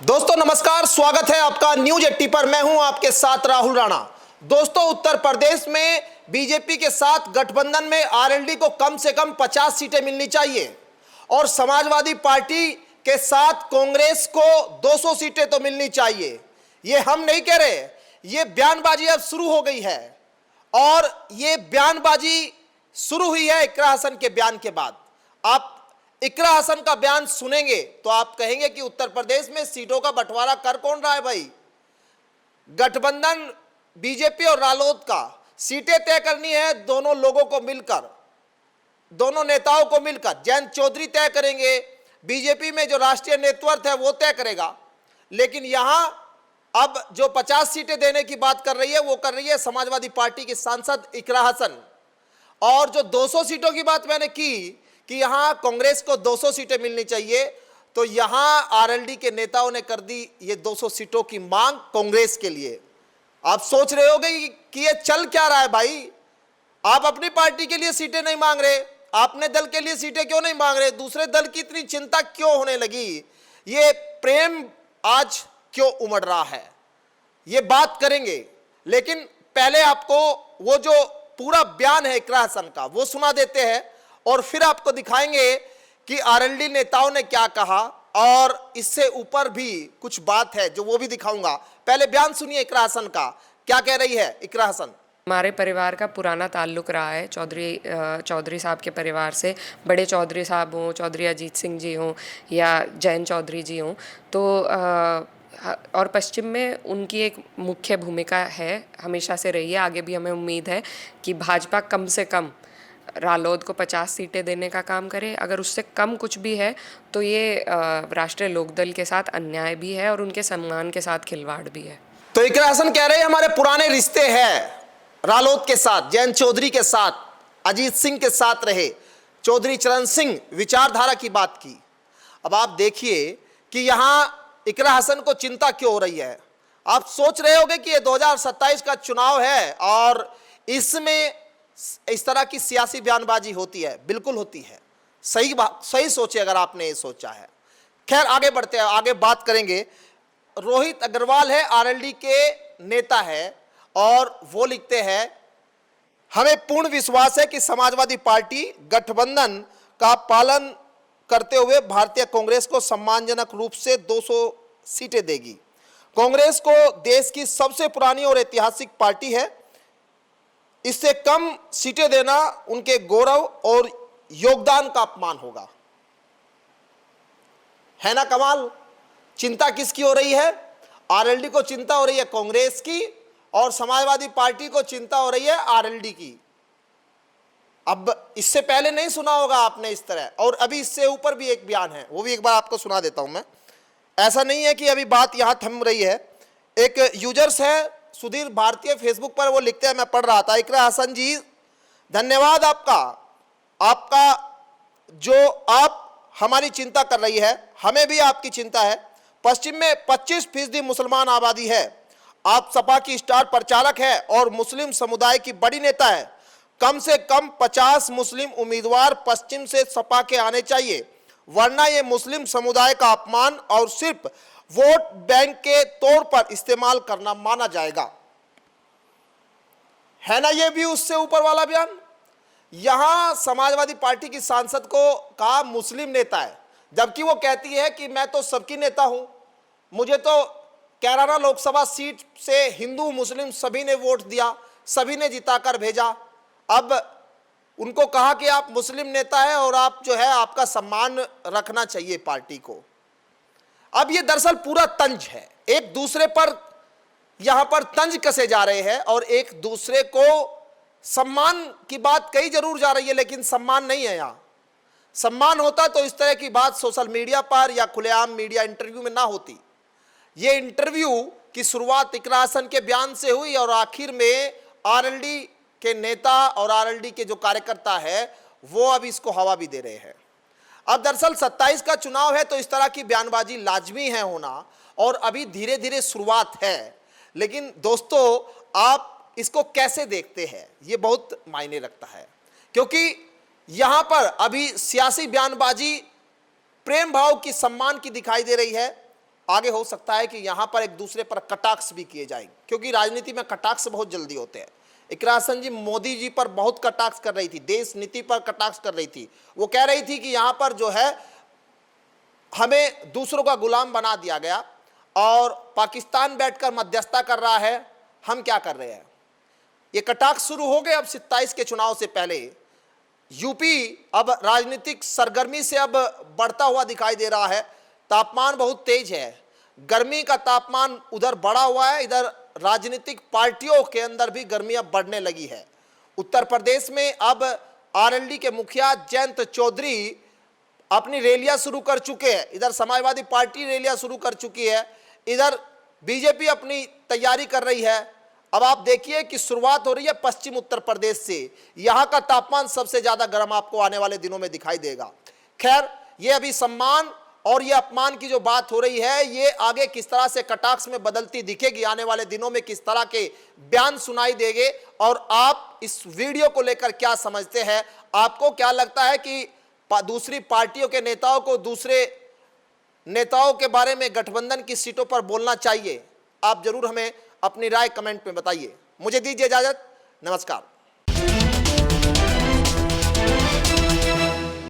दोस्तों नमस्कार, स्वागत है आपका न्यूज 80 पर। मैं हूं आपके साथ राहुल राणा। दोस्तों, उत्तर प्रदेश में बीजेपी के साथ गठबंधन में आरएलडी को कम से कम 50 सीटें मिलनी चाहिए और समाजवादी पार्टी के साथ कांग्रेस को 200 सीटें तो मिलनी चाहिए। ये हम नहीं कह रहे, ये बयानबाजी अब शुरू हो गई है और ये बयानबाजी शुरू हुई है इकरा हसन के बयान के बाद। आप इकरा हसन का बयान सुनेंगे तो आप कहेंगे कि उत्तर प्रदेश में सीटों का बंटवारा कर कौन रहा है भाई। गठबंधन बीजेपी और रालोद का सीटें तय करनी है दोनों लोगों को मिलकर, दोनों नेताओं को मिलकर। जयंत चौधरी तय करेंगे, बीजेपी में जो राष्ट्रीय नेतृत्व है वो तय करेगा। लेकिन यहां अब जो 50 सीटें देने की बात कर रही है वो कर रही है समाजवादी पार्टी की सांसद इकरा हसन। और जो 200 सीटों की बात मैंने की कि यहां कांग्रेस को 200 सीटें मिलनी चाहिए, तो यहां आरएलडी के नेताओं ने कर दी ये 200 सीटों की मांग कांग्रेस के लिए। आप सोच रहे होंगे कि ये चल क्या रहा है भाई। आप अपनी पार्टी के लिए सीटें नहीं मांग रहे, अपने दल के लिए सीटें क्यों नहीं मांग रहे, दूसरे दल की इतनी चिंता क्यों होने लगी, ये प्रेम आज क्यों उमड़ रहा है, ये बात करेंगे। लेकिन पहले आपको वो जो पूरा बयान है इकरा हसन का वो सुना देते हैं और फिर आपको दिखाएंगे कि आरएलडी नेताओं ने क्या कहा और इससे ऊपर भी कुछ बात है जो वो भी दिखाऊंगा। पहले बयान सुनिए इकरा हसन का, क्या कह रही है इकरा हसन। हमारे परिवार का पुराना ताल्लुक़ रहा है चौधरी साहब के परिवार से। बड़े चौधरी साहब हों, चौधरी अजीत सिंह जी हों या जैन चौधरी जी हों, तो और पश्चिम में उनकी एक मुख्य भूमिका है, हमेशा से रही है। आगे भी हमें उम्मीद है कि भाजपा कम से कम रालोद को 50 सीटें देने का काम करे। अगर उससे कम कुछ भी है तो ये राष्ट्रीय लोकदल के साथ अन्याय भी है और उनके सम्मान के साथ खिलवाड़ भी है। तो इकरा हसन कह रहे हैं हमारे पुराने रिश्ते हैं रालोद के साथ, जैन चौधरी के साथ, अजीत सिंह के साथ रहे, चौधरी चरण सिंह विचारधारा की बात की। अब आप देखिए कि यहां इकरा हसन को चिंता क्यों हो रही है। आप सोच रहे होंगे कि ये 2027 का चुनाव है और इसमें इस तरह की सियासी बयानबाजी होती है। बिल्कुल होती है, सही बात, सही सोचे अगर आपने ये सोचा है। खैर आगे बढ़ते हैं, आगे बात करेंगे। रोहित अग्रवाल है, आरएलडी के नेता है और वो लिखते हैं हमें पूर्ण विश्वास है कि समाजवादी पार्टी गठबंधन का पालन करते हुए भारतीय कांग्रेस को सम्मानजनक रूप से 200 सीटें देगी। कांग्रेस को देश की सबसे पुरानी और ऐतिहासिक पार्टी है, इससे कम सीटें देना उनके गौरव और योगदान का अपमान होगा। है ना कमाल। चिंता किसकी हो रही है? आरएलडी को चिंता हो रही है कांग्रेस की और समाजवादी पार्टी को चिंता हो रही है आरएलडी की। अब इससे पहले नहीं सुना होगा आपने इस तरह, और अभी इससे ऊपर भी एक बयान है, वो भी एक बार आपको सुना देता हूं मैं। ऐसा नहीं है कि अभी बात यहां थम रही है। एक यूजर्स है सुधीर भारतीय, फेसबुक पर वो लिखते हैं, मैं पढ़ रहा था। इकरा हसन जी धन्यवाद आपका जो आप हमारी चिंता कर रही है, हमें भी आपकी चिंता है। पश्चिम में 25% मुसलमान आबादी है, आप सपा की स्टार प्रचारक है और मुस्लिम समुदाय की बड़ी नेता है। कम से कम 50 मुस्लिम उम्मीदवार पश्चिम से सपा के आने चाहिए, वरना ये मुस्लिम समुदाय का अपमान और सिर्फ वोट बैंक के तौर पर इस्तेमाल करना माना जाएगा। है ना ये भी उससे ऊपर वाला बयान। यहां समाजवादी पार्टी की सांसद को कहा मुस्लिम नेता है, जबकि वो कहती है कि मैं तो सबकी नेता हूं, मुझे तो कैराना लोकसभा सीट से हिंदू मुस्लिम सभी ने वोट दिया, सभी ने जिताकर भेजा। अब उनको कहा कि आप मुस्लिम नेता है और आप जो है आपका सम्मान रखना चाहिए पार्टी को। अब ये दरअसल पूरा तंज है, एक दूसरे पर यहां पर तंज कसे जा रहे हैं और एक दूसरे को सम्मान की बात कही जरूर जा रही है, लेकिन सम्मान नहीं है। यहां सम्मान होता तो इस तरह की बात सोशल मीडिया पर या खुलेआम मीडिया इंटरव्यू में ना होती। ये इंटरव्यू की शुरुआत इकरा हसन के बयान से हुई और आखिर में आरएलडी के नेता और आरएलडी के जो कार्यकर्ता है वो अब इसको हवा भी दे रहे हैं। अब दरअसल 27 का चुनाव है तो इस तरह की बयानबाजी लाजमी है होना, और अभी धीरे धीरे शुरुआत है। लेकिन दोस्तों आप इसको कैसे देखते हैं ये बहुत मायने रखता है, क्योंकि यहां पर अभी सियासी बयानबाजी प्रेम भाव की, सम्मान की दिखाई दे रही है। आगे हो सकता है कि यहां पर एक दूसरे पर कटाक्ष भी किए जाएंगे, क्योंकि राजनीति में कटाक्ष बहुत जल्दी होते हैं। इकरा हसन जी मोदी जी पर बहुत कटाक्ष कर रही थी, देश नीति पर कटाक्ष कर रही थी। वो कह रही थी कि यहां पर जो है हमें दूसरों का गुलाम बना दिया गया और पाकिस्तान बैठकर मध्यस्थता कर रहा है, हम क्या कर रहे हैं। ये कटाक्ष शुरू हो गए अब 27 के चुनाव से पहले। यूपी अब राजनीतिक सरगर्मी से अब बढ़ता हुआ दिखाई दे रहा है। तापमान बहुत तेज है, गर्मी का तापमान उधर बढ़ा हुआ है, इधर राजनीतिक पार्टियों के अंदर भी गर्मी अब बढ़ने लगी है। उत्तर प्रदेश में अब आरएलडी के मुखिया जयंत चौधरी अपनी रैलियां शुरू कर चुके हैं। इधर समाजवादी पार्टी रैलियां शुरू कर चुकी है, इधर बीजेपी अपनी तैयारी कर रही है। अब आप देखिए कि शुरुआत हो रही है पश्चिम उत्तर प्रदेश से। यहां का तापमान सबसे ज्यादा गर्म आपको आने वाले दिनों में दिखाई देगा। खैर, ये अभी सम्मान और ये अपमान की जो बात हो रही है, ये आगे किस तरह से कटाक्ष में बदलती दिखेगी, आने वाले दिनों में किस तरह के बयान सुनाई देंगे, और आप इस वीडियो को लेकर क्या समझते हैं। आपको क्या लगता है कि दूसरी पार्टियों के नेताओं को दूसरे नेताओं के बारे में गठबंधन की सीटों पर बोलना चाहिए? आप जरूर हमें अपनी राय कमेंट में बताइए। मुझे दीजिए इजाजत, नमस्कार।